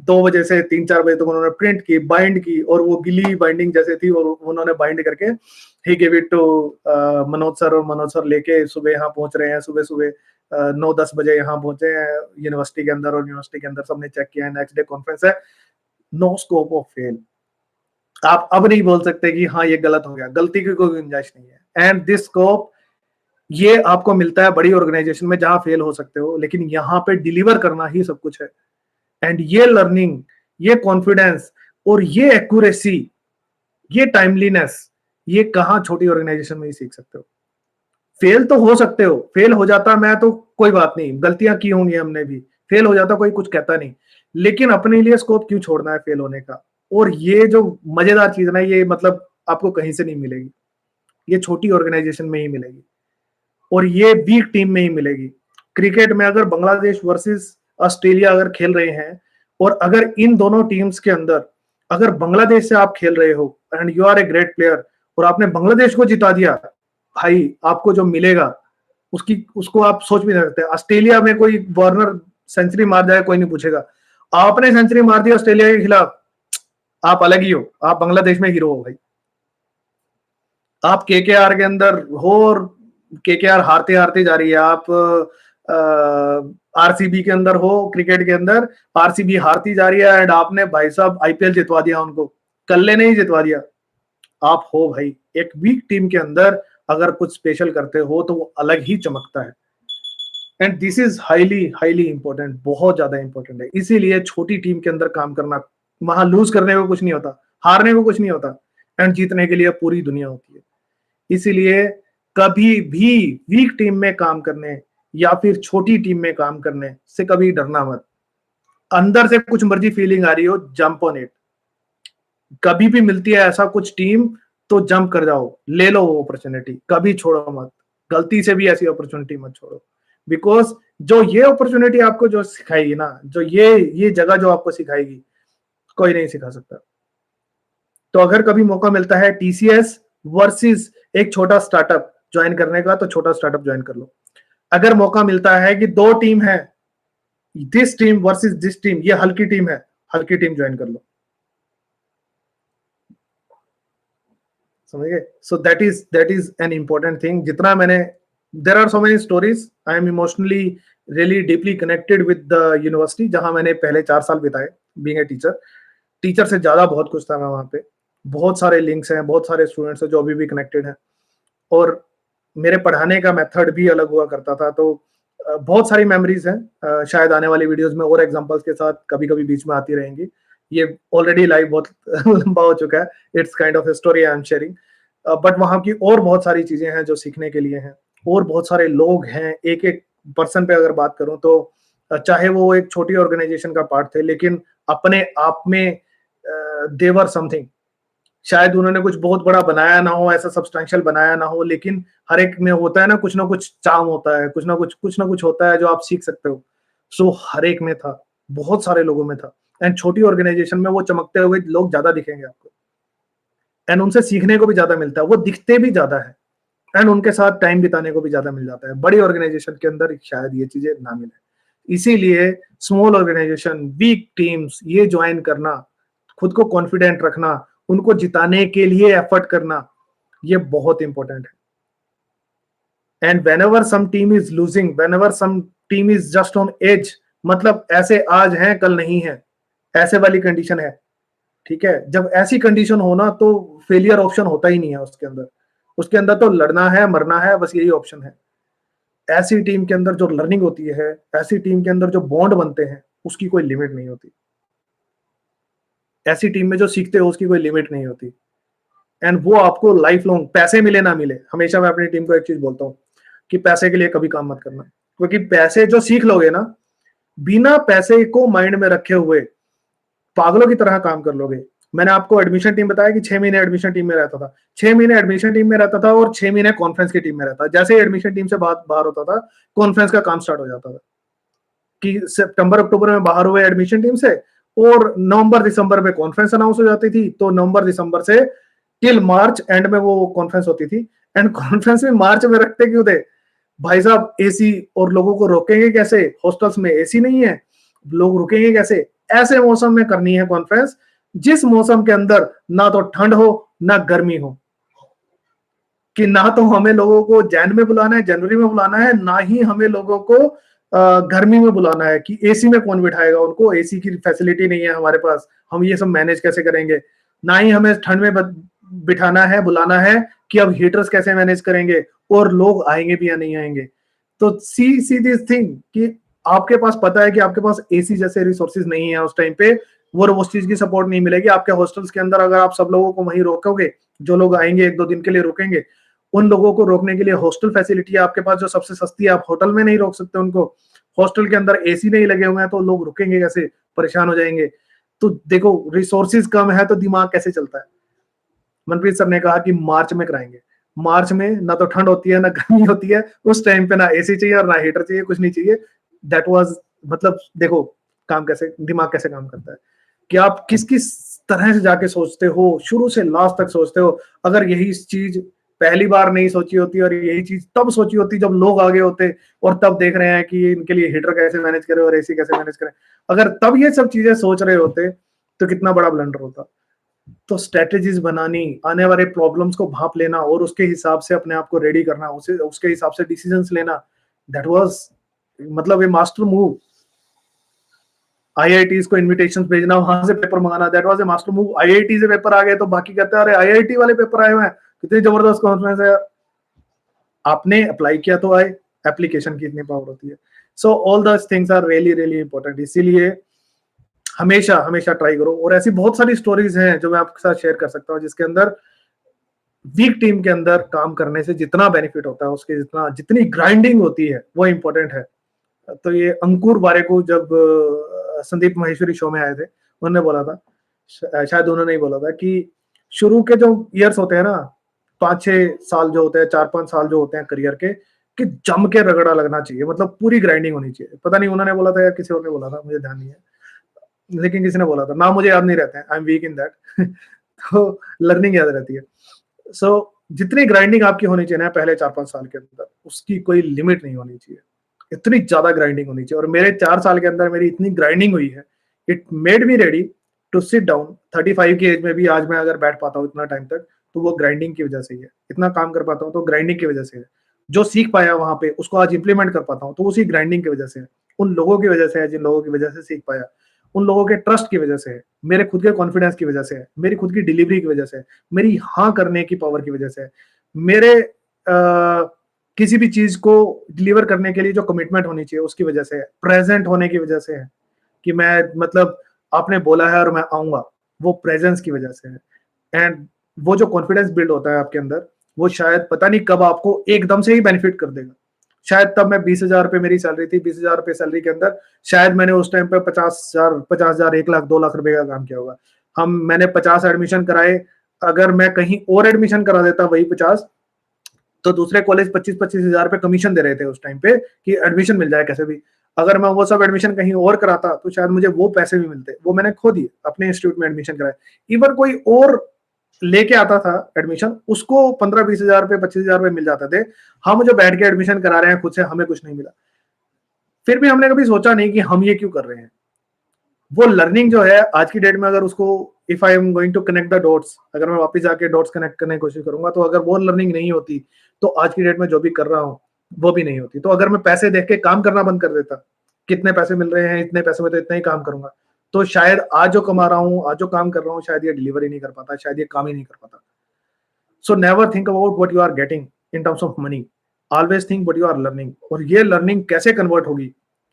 2 बजे से 3 4 बजे तक उन्होंने प्रिंट की, बाइंड की, और वो गिली बाइंडिंग जैसे थी, और उन्होंने बाइंड करके ही give it to Manoj sir, और मनोज सर लेके सुबह यहाँ पहुंच रहे हैं, सुबह सुबह 9 10 बजे यहाँ पहुंचे हैं यूनिवर्सिटी के अंदर, और यूनिवर्सिटी के अंदर सबने चेक किया है, नेक्स्ट डे कॉन्फ्रेंस है, नो स्कोप ऑफ फेल। आप अब नहीं बोल सकते कि हाँ ये गलत हो गया, गलती की कोई गुंजाइश नहीं है। एंड दिस स्कोप ये आपको मिलता है बड़ी ऑर्गेनाइजेशन में जहां फेल हो सकते हो, लेकिन यहाँ पे डिलीवर करना ही सब कुछ है। एंड ये लर्निंग, ये कॉन्फिडेंस और ये एक्यूरेसी, ये टाइमलीनेस, ये कहाँ छोटी ऑर्गेनाइजेशन में ही सीख सकते हो। फेल तो हो सकते हो, फेल हो जाता मैं तो कोई बात नहीं, गलतियां की होंगी हमने भी, फेल हो जाता कोई कुछ कहता नहीं, लेकिन अपने लिए स्कोप क्यों छोड़ना है फेल होने का। और ये जो मजेदार चीज ना, ये मतलब आपको कहीं से नहीं मिलेगी, ये छोटी ऑर्गेनाइजेशन में ही मिलेगी और ये वीक टीम में ही मिलेगी। क्रिकेट में अगर बांग्लादेश वर्सेस ऑस्ट्रेलिया अगर खेल रहे हैं और अगर इन दोनों टीम्स के अंदर अगर बांग्लादेश से आप खेल रहे हो and you are a great player और आपने बांग्लादेश को जिता दिया, भाई आपको जो मिलेगा उसको आप सोच भी नहीं सकते। ऑस्ट्रेलिया में कोई वार्नर सेंचुरी मार जाए कोई नहीं पूछेगा, आपने सेंचुरी मार दी ऑस्ट्रेलिया के खिलाफ, आप अलग ही हो, आप बांग्लादेश में हीरो हो भाई। आप केकेआर के अंदर हो और केकेआर हारते हारते जा रही है, आप आरसीबी के अंदर हो, क्रिकेट के अंदर आरसीबी हारती जा रही है एंड आपने भाई साहब आईपीएल जितवा दिया उनको, कल्ले नहीं जितवा दिया। आप हो भाई एक वीक टीम के अंदर अगर कुछ स्पेशल करते हो तो वो अलग ही चमकता है। And this is highly highly important, बहुत ज्यादा इंपॉर्टेंट है। इसीलिए छोटी टीम के अंदर काम करना, वहां लूज करने को कुछ नहीं होता, हारने को कुछ नहीं होता, एंड जीतने के लिए पूरी दुनिया होती है। इसीलिए कभी भी वीक टीम में काम करने या फिर छोटी टीम में काम करने से कभी डरना मत। अंदर से कुछ मर्जी फीलिंग आ रही हो, जंप ऑन इट। कभी भी मिलती है ऐसा कुछ टीम तो जंप कर जाओ, ले लो वो अपॉर्चुनिटी, कभी छोड़ो मत, गलती से भी ऐसी अपॉर्चुनिटी मत छोड़ो। बिकॉज जो ये अपॉर्चुनिटी आपको जो सिखाएगी ना, जो ये जगह जो आपको सिखाएगी, कोई नहीं सिखा सकता। तो अगर कभी मौका मिलता है टीसीएस वर्सेस एक छोटा स्टार्टअप ज्वाइन करने का, तो छोटा स्टार्टअप ज्वाइन कर लो। अगर मौका मिलता है कि दो टीम है, this team versus this team, ये हल्की टीम है, हल्की टीम ज्वाइन कर लो। समझ गए? So that is an important thing. जितना मैंने, there are so many stories, I am emotionally really deeply connected with the university जहां मैंने पहले 4 साल बिताए बीइंग ए टीचर। टीचर से ज्यादा बहुत कुछ था मैं वहां पे, बहुत सारे लिंक्स हैं, बहुत सारे स्टूडेंट्स हैं जो अभी भी कनेक्टेड हैं, और मेरे पढ़ाने का मेथड भी अलग हुआ करता था। तो बहुत सारी मेमोरीज हैं, शायद आने वाली वीडियोस में और एग्जांपल्स के साथ कभी कभी बीच में आती रहेंगी। ये ऑलरेडी लाइव बहुत लंबा हो चुका है, it's kind of story I am sharing, but वहां की और बहुत सारी चीजें हैं जो सीखने के लिए हैं, और बहुत सारे लोग हैं। एक एक पर्सन पे अगर बात करूं तो चाहे वो एक छोटी ऑर्गेनाइजेशन का पार्ट थे, लेकिन अपने आप में देवर समथिंग। शायद उन्होंने कुछ बहुत बड़ा बनाया ना हो, ऐसा सब्सटेंशियल बनाया ना हो, लेकिन हर एक में होता है ना कुछ चार्म होता है, कुछ ना कुछ होता है जो आप सीख सकते हो। सो हर एक में था, बहुत सारे लोगों में था। एंड छोटी ऑर्गेनाइजेशन में वो चमकते हुए लोग ज्यादा दिखेंगे आपको, एंड उनसे सीखने को भी ज्यादा मिलता है, वो दिखते भी ज्यादा है, एंड उनके साथ टाइम बिताने को भी ज्यादा मिल जाता है। बड़ी ऑर्गेनाइजेशन के अंदर शायद ये चीजें ना मिले। इसीलिए स्मॉल ऑर्गेनाइजेशन, वीक टीम्स, ये ज्वाइन करना, खुद को कॉन्फिडेंट रखना, उनको जिताने के लिए एफर्ट करना, ये बहुत इंपॉर्टेंट है। And whenever some team is losing, whenever some team is just on edge, मतलब ऐसे आज हैं कल नहीं है, ऐसे वाली कंडीशन है, ठीक है। जब ऐसी कंडीशन होना तो फेलियर ऑप्शन होता ही नहीं है उसके अंदर, उसके अंदर तो लड़ना है, मरना है, बस यही ऑप्शन है। ऐसी टीम के अंदर जो लर्निंग होती है, ऐसी टीम के अंदर जो बॉन्ड बनते हैं, उसकी कोई लिमिट नहीं होती। ऐसी टीम में जो सीखते हो उसकी कोई लिमिट नहीं होती। एंड वो आपको लाइफ लॉन्ग, पैसे मिले ना मिले, हमेशा मैं अपनी टीम को एक चीज बोलता हूँ कि पैसे के लिए कभी काम मत करना, क्योंकि पैसे जो सीख लोगे ना, बिना पैसे को माइंड में रखे हुए पागलों की तरह काम कर लोगे। मैंने आपको एडमिशन टीम बताया कि 6 महीने एडमिशन टीम में रहता था, 6 महीने एडमिशन टीम में रहता था और 6 महीने कॉन्फ्रेंस की टीम में रहता था। जैसे एडमिशन टीम से बाहर होता था, कॉन्फ्रेंस का काम स्टार्ट हो जाता था कि सितंबर अक्टूबर में बाहर हुए एडमिशन टीम से, और नवंबर दिसंबर में कॉन्फ्रेंस अनाउंस हो जाती थी। तो नवंबर दिसंबर से टिल मार्च एंड में वो कॉन्फ्रेंस होती थी। एंड कॉन्फ्रेंस में मार्च में रखते क्यों थे भाई साहब? एसी, और लोगों को रोकेंगे कैसे? हॉस्टल्स में एसी नहीं है, लोग रुकेंगे कैसे? ऐसे मौसम में करनी है कॉन्फ्रेंस, जिस मौसम के अंदर ना तो ठंड हो ना गर्मी हो, कि ना तो हमें लोगों को जैन में बुलाना है, जनवरी में बुलाना है, ना ही हमें लोगों को गर्मी में बुलाना है कि एसी में कौन बिठाएगा उनको, एसी की फैसिलिटी नहीं है हमारे पास, हम ये सब मैनेज कैसे करेंगे। ना ही हमें ठंड में बिठाना है, बुलाना है कि अब हीटर्स कैसे मैनेज करेंगे और लोग आएंगे भी या नहीं आएंगे। तो सी दिस थिंग कि आपके पास पता है कि आपके पास एसी जैसे रिसोर्सेज नहीं है उस टाइम पे, वो उस चीज की सपोर्ट नहीं मिलेगी आपके हॉस्टल्स के अंदर। अगर आप सब लोगों को वहीं रोकोगे, जो लोग आएंगे 1-2 दिन के लिए रुकेंगे, उन लोगों को रोकने के लिए हॉस्टल फैसिलिटी है आपके पास जो सबसे सस्ती है, आप होटल में नहीं रोक सकते उनको। हॉस्टल के अंदर एसी नहीं लगे हुए हैं तो लोग रुकेंगे कैसे, परेशान हो जाएंगे। तो देखो रिसोर्सेज कम है तो दिमाग कैसे चलता है। मनप्रीत सर ने कहा कि मार्च में कराएंगे। मार्च में ना तो ठंड होती है ना गर्मी होती है, उस टाइम पे ना एसी चाहिए और ना हीटर चाहिए, कुछ नहीं चाहिए। दैट वाज मतलब देखो काम कैसे, दिमाग कैसे काम करता है कि आप किस किस तरह से जाके सोचते हो, शुरू से लास्ट तक सोचते हो। अगर यही चीज पहली बार नहीं सोची होती और यही चीज तब सोची होती जब लोग आगे होते और तब देख रहे हैं कि इनके लिए हीटर कैसे मैनेज करें और एसी कैसे मैनेज करें, अगर तब ये सब चीजें सोच रहे होते तो कितना बड़ा ब्लंडर होता। तो स्ट्रेटेजीज बनानी, आने वाले प्रॉब्लम्स को भाप लेना और उसके हिसाब से अपने आप को रेडी करना, उसे उसके हिसाब से डिसीजंस लेना, दैट वाज मतलब ये मास्टर मूव। आईआईटीज को इनविटेशंस भेजना, वहां से पेपर मंगाना, that was a master move. IIT से पेपर आ गए तो बाकी कहते हैं अरे आईआईटी वाले पेपर आए हुए हैं, कितनी जबरदस्त कॉन्फ्रेंस है। आपने अप्लाई किया तो आए, एप्लीकेशन की इतनी पावर होती है। So all this things are really really important. इसीलिए हमेशा हमेशा ट्राई करो। और ऐसी बहुत सारी स्टोरीज हैं जो मैं आपके साथ शेयर कर सकता हूँ जिसके अंदर वीक टीम के अंदर काम करने से जितना बेनिफिट होता है, उसके जितनी ग्राइंडिंग होती है वो इंपॉर्टेंट है। तो ये अंकुर वारे को जब संदीप महेश्वरी शो में आए थे, उन्होंने बोला था, शायद उन्होंने ही बोला था कि शुरू के जो ईयर्स होते हैं ना, 5-6 साल जो होते हैं, 4-5 साल जो होते हैं करियर के, कि जम के रगड़ा लगना चाहिए, मतलब पूरी ग्राइंडिंग होनी चाहिए। पता नहीं उन्होंने बोला था या किसी और ने बोला था, मुझे ध्यान नहीं है, लेकिन किसी ने बोला था, ना मुझे याद नहीं रहता है, I am weak in that. तो लर्निंग याद रहती है। सो जितनी ग्राइंडिंग आपकी होनी चाहिए ना पहले 4-5 साल के अंदर, उसकी कोई लिमिट नहीं होनी चाहिए, इतनी ज्यादा ग्राइंडिंग होनी चाहिए। और मेरे 4 साल के अंदर मेरी इतनी ग्राइंडिंग हुई है, it made me ready to sit down. 35 की एज में भी आज मैं अगर बैठ पाता हूँ इतना टाइम तक, तो वो ग्राइंडिंग की वजह से ही है। इतना काम कर पाता हूँ तो ग्राइंडिंग की वजह से है। जो सीख पाया वहां पे उसको आज इंप्लीमेंट कर पाता हूँ तो उसी ग्राइंडिंग की वजह से है, उन लोगों की वजह से है जिन लोगों की वजह से सीख पाया, उन लोगों के ट्रस्ट की वजह से है, मेरे खुद के कॉन्फिडेंस की वजह से है, मेरी खुद की डिलीवरी की वजह से है, मेरी हाँ करने की पावर की वजह से है, मेरे किसी भी चीज को डिलीवर करने के लिए जो कमिटमेंट होनी चाहिए उसकी वजह से है, प्रेजेंट होने की वजह से है कि मैं मतलब आपने बोला है और मैं आऊंगा, वो प्रेजेंस की वजह से है। एंड वो जो कॉन्फिडेंस बिल्ड होता है आपके अंदर, वो शायद पता नहीं कब आपको एकदम से ही बेनिफिट कर देगा। शायद तब मैं 20,000 रुपए मेरी सैलरी थी, 20,000 रुपए सैलरी के अंदर शायद मैंने उस टाइम पे 50,000 1 लाख 2 लाख रुपए का काम किया होगा। मैंने 50 एडमिशन कराए, अगर मैं कहीं और एडमिशन करा देता वही 50, तो दूसरे कॉलेज 25-25 हजार रुपए कमीशन दे रहे थे उस टाइम पे कि एडमिशन मिल जाए कैसे भी। अगर मैं वो सब एडमिशन कहीं और कराता तो शायद मुझे वो पैसे भी मिलते, वो मैंने खो दिए, अपने इंस्टीट्यूट में एडमिशन कराए। इवन कोई और लेके आता था एडमिशन, उसको 15-20 हजार रुपए 25 हजार रुपए मिल जाते थे। हम जो बैठ के एडमिशन करा रहे हैं खुद से, हमें कुछ नहीं मिला। फिर भी हमने कभी सोचा नहीं कि हम ये क्यों कर रहे हैं। वो लर्निंग जो है आज की डेट में, अगर उसको if I am going to connect the dots, अगर मैं वापस जाके डॉट्स कनेक्ट करने की कोशिश करूंगा, तो अगर वो लर्निंग नहीं होती तो आज की डेट में जो भी कर रहा हूँ वो भी नहीं होती। तो अगर मैं पैसे देख के काम करना बंद कर देता, कितने पैसे मिल रहे हैं, इतने पैसे में तो इतना ही काम करूंगा, तो शायद आज जो कमा रहा हूँ, आज जो काम कर रहा हूँ, शायद ये डिलीवर ही नहीं कर पाता, शायद ये काम ही नहीं कर पाता। So never think about what you are getting in terms of money, always think what you are learning. और ये लर्निंग कैसे कन्वर्ट होगी,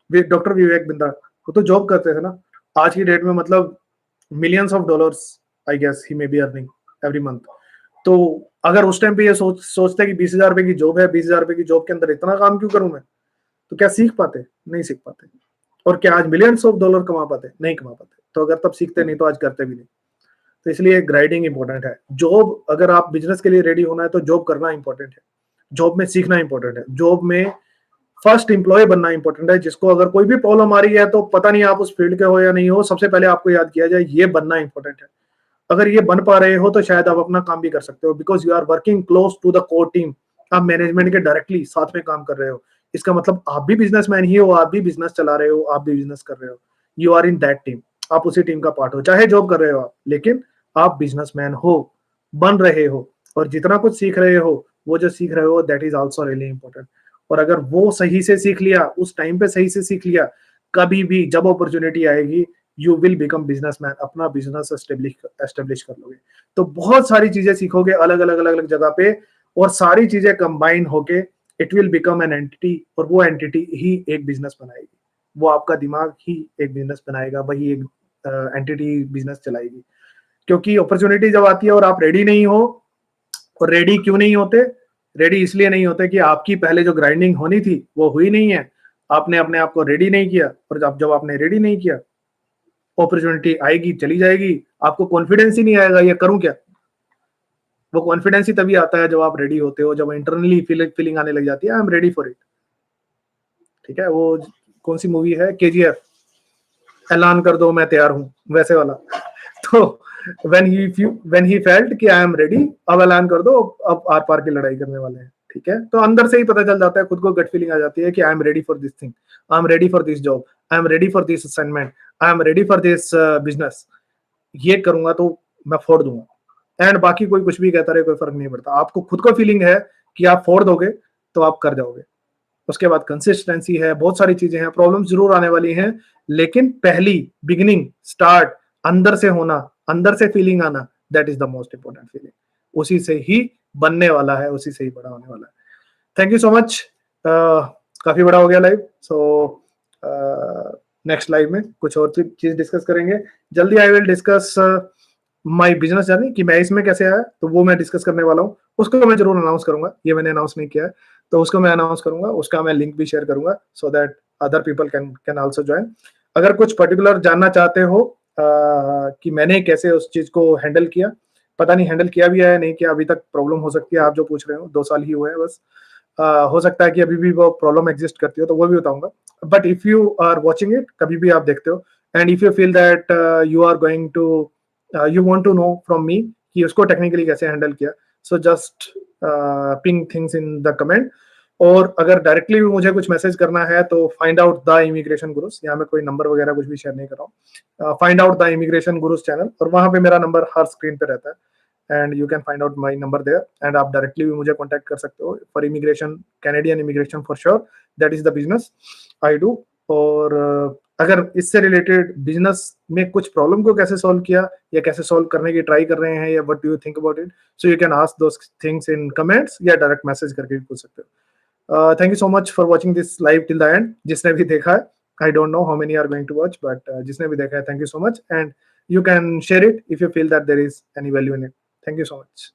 डॉक्टर विवेक बिंद्रा वो तो जॉब करते थे ना, आज की डेट में मतलब millions of dollars I guess he may be earning every month. तो अगर उस टाइम पे ये सोचते कि 20,000 रुपए की जॉब है, 20,000 रुपए की जॉब के अंदर इतना काम क्यों करूं मैं, तो क्या सीख पाते? नहीं सीख पाते। और क्या आज मिलियंस ऑफ डॉलर कमा पाते? नहीं कमा पाते। तो अगर तब सीखते नहीं तो आज करते भी नहीं। तो इसलिए ग्राइंडिंग इंपॉर्टेंट है। जॉब, अगर आप बिजनेस के लिए रेडी होना है तो जॉब करना इंपॉर्टेंट है, जॉब में सीखना इंपॉर्टेंट है, जॉब में फर्स्ट एम्प्लॉय बनना इंपॉर्टेंट है, जिसको अगर कोई भी प्रॉब्लम आ रही है तो पता नहीं आप उस फील्ड के हो या नहीं हो, सबसे पहले आपको याद किया जाए ये बनना इंपॉर्टेंट है। अगर ये बन पा रहे हो तो शायद आप अपना काम भी कर सकते हो, because you are working close to the core team. आप मैनेजमेंट के डायरेक्टली साथ में काम कर रहे हो, इसका मतलब आप भी बिजनेसमैन ही हो, आप भी बिजनेस चला रहे हो, आप भी बिजनेस कर रहे हो, you are in that team, आप उसी टीम का पार्ट हो। चाहे जॉब कर रहे हो आप, लेकिन आप बिजनेसमैन हो, बन रहे हो, और जितना कुछ सीख रहे हो, वो जो सीख रहे हो that is also really important. और अगर वो सही से सीख लिया, उस टाइम पे सही से सीख लिया, कभी भी जब अपॉर्चुनिटी आएगी यू विल बिकम बिजनेसमैन, अपना बिजनेस एस्टेब्लिश कर लोगे। तो बहुत सारी चीजें सीखोगे अलग अलग अलग अलग जगह पे, और सारी चीजें कंबाइन होके it will become an entity, और वो एंटिटी ही एक बिजनेस बनाएगी। वो आपका दिमाग ही एक बिजनेस बनाएगा, वही एक एंटिटी बिजनेस चलाएगी। क्योंकि अपॉर्चुनिटी जब आती है और आप रेडी नहीं हो, और रेडी क्यों नहीं होते, रेडी इसलिए नहीं होते कि आपकी पहले जो ग्राइंडिंग होनी थी वो हुई नहीं है, आपने अपने आप को रेडी नहीं किया, और जब आपने रेडी नहीं किया, अपॉर्चुनिटी आएगी चली जाएगी, आपको कॉन्फिडेंस ही नहीं आएगा ये करूं क्या। वो कॉन्फिडेंस ही तभी आता है जब आप रेडी होते हो, जब इंटरनली फीलिंग आने लग जाती है I am ready for it. ठीक है, वो कौन सी मूवी है, KGF, ऐलान कर दो मैं तैयार हूं, वैसे वाला। तो when he felt कि आई एम रेडी, अब ऐलान कर दो, अब आर पार की लड़ाई करने वाले हैं। ठीक है, तो अंदर से ही पता चल जाता है, खुद को गट फीलिंग आ जाती है कि I am ready for this thing, I am ready for this job, I am ready for this assignment, I am ready for this business. ये करूंगा तो मैं फोड़ दूंगा, एंड बाकी कोई कुछ भी कहता रहे कोई फर्क नहीं पड़ता। आपको खुद को फीलिंग है कि आप फोड़ दोगे तो आप कर जाओगे। उसके बाद कंसिस्टेंसी है, बहुत सारी चीजें हैं, प्रॉब्लम जरूर आने वाली हैं, लेकिन पहली बिगिनिंग स्टार्ट अंदर से होना, अंदर से फीलिंग आना, that is the most important feeling. उसी से ही बनने वाला है, उसी से ही बड़ा होने वाला है। Thank you so much. काफी बड़ा हो गया लाइव, सो नेक्स्ट लाइव में कुछ और चीज डिस्कस करेंगे जल्दी। I will discuss my business journey, कि मैं इसमें कैसे आया, तो वो मैं डिस्कस करने वाला हूँ। उसको मैं जरूर अनाउंस करूंगा, ये मैंने अनाउंस नहीं किया है, तो उसको मैं अनाउंस करूंगा, उसका मैं लिंक भी शेयर करूंगा, so that other people can also join. अगर कुछ पर्टिकुलर जानना चाहते हो कि मैंने कैसे उस चीज को हैंडल किया, पता नहीं हैंडल किया भी है या नहीं किया, अभी तक प्रॉब्लम हो सकती है, आप जो पूछ रहे हो 2 साल ही हुए हैं बस, हो सकता है कि अभी भी वो प्रॉब्लम एग्जिस्ट करती हो, तो वो भी बताऊंगा। But if you are watching it, कभी भी आप देखते हो, and if you feel that you are going to you want to know from me कि उसको टेक्निकली कैसे हैंडल किया, so just ping things in the comment. और अगर डायरेक्टली भी मुझे कुछ मैसेज करना है तो find out the immigration guru's, यहाँ में कोई नंबर वगैरह कुछ भी शेयर नहीं कर रहा हूँ, find out the immigration gurus channel, और वहां पे मेरा नंबर हर स्क्रीन पे रहता है, and you can find out my number there, and आप डायरेक्टली भी मुझे कॉन्टैक्ट कर सकते हो for immigration, Canadian immigration for sure, that is the business I do. और अगर इससे रिलेटेड बिजनेस में कुछ प्रॉब्लम को कैसे सॉल्व किया, या कैसे सॉल्व करने की ट्राई कर रहे हैं, या what do you think about it, so you can ask those things in comments, या डायरेक्ट मैसेज करके भी पूछ सकते हो। Thank you so much for watching this live till the end. जिसने भी देखा है, I don't know how many are going to watch, but जिसने भी देखा है, thank you so much, and you can share it if you feel that there is any value in it. Thank you so much.